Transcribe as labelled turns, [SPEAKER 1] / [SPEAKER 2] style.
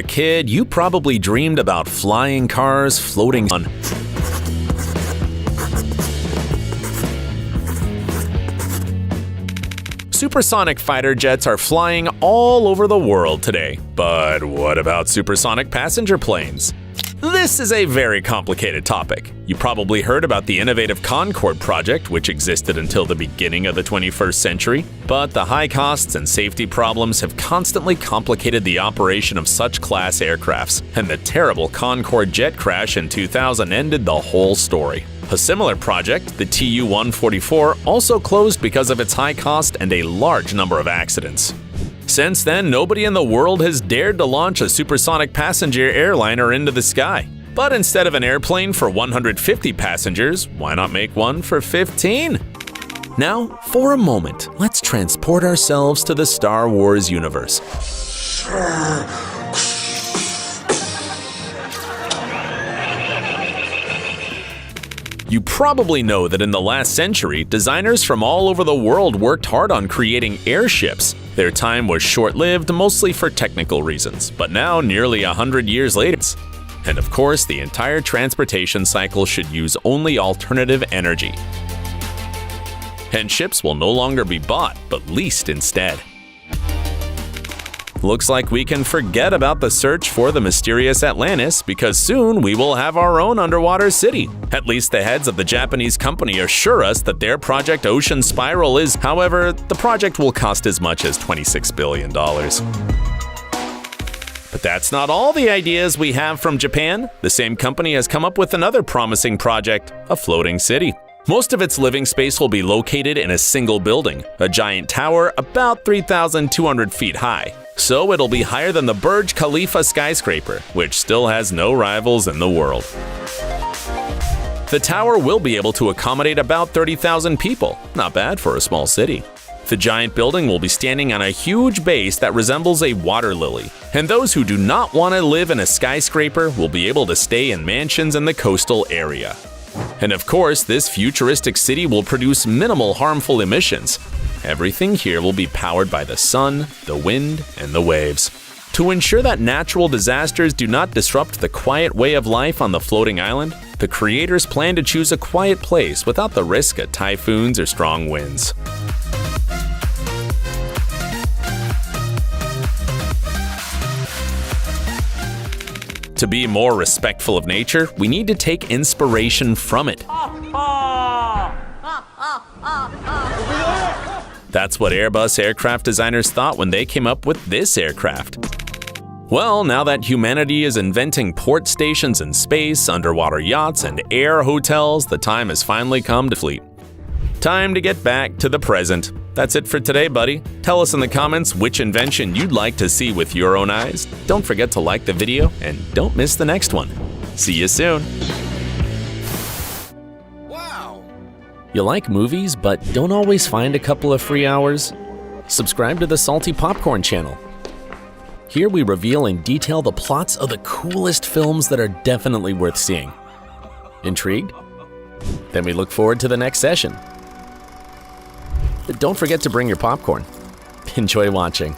[SPEAKER 1] a kid, you probably dreamed about flying cars floating on. Supersonic fighter jets are flying all over the world today. But what about supersonic passenger planes? This is a very complicated topic. You probably heard about the innovative Concorde project, which existed until the beginning of the 21st century, but the high costs and safety problems have constantly complicated the operation of such class aircrafts, and the terrible Concorde jet crash in 2000 ended the whole story. A similar project, the Tu-144, also closed because of its high cost and a large number of accidents. Since then, nobody in the world has dared to launch a supersonic passenger airliner into the sky. But instead of an airplane for 150 passengers, why not make one for 15? Now, for a moment, let's transport ourselves to the Star Wars universe. You probably know that in the last century, designers from all over the world worked hard on creating airships. Their time was short-lived, mostly for technical reasons, but now, nearly 100 years later. And of course, the entire transportation cycle should use only alternative energy. And ships will no longer be bought, but leased instead. Looks like we can forget about the search for the mysterious Atlantis, because soon we will have our own underwater city. At least the heads of the Japanese company assure us that their project Ocean Spiral is. However, the project will cost as much as $26 billion. But that's not all the ideas we have from Japan. The same company has come up with another promising project, a floating city. Most of its living space will be located in a single building, a giant tower about 3,200 feet high. So it'll be higher than the Burj Khalifa skyscraper, which still has no rivals in the world. The tower will be able to accommodate about 30,000 people, not bad for a small city. The giant building will be standing on a huge base that resembles a water lily, and those who do not want to live in a skyscraper will be able to stay in mansions in the coastal area. And of course, this futuristic city will produce minimal harmful emissions. Everything here will be powered by the sun, the wind, and the waves. To ensure that natural disasters do not disrupt the quiet way of life on the floating island, the creators plan to choose a quiet place without the risk of typhoons or strong winds. To be more respectful of nature, we need to take inspiration from it. That's what Airbus aircraft designers thought when they came up with this aircraft. Well, now that humanity is inventing port stations in space, underwater yachts, and air hotels, the time has finally come to fleet. Time to get back to the present. That's it for today, buddy. Tell us in the comments which invention you'd like to see with your own eyes. Don't forget to like the video, and don't miss the next one. See you soon. You like movies, but don't always find a couple of free hours? Subscribe to the Salty Popcorn channel. Here we reveal in detail the plots of the coolest films that are definitely worth seeing. Intrigued? Then we look forward to the next session. Don't forget to bring your popcorn. Enjoy watching.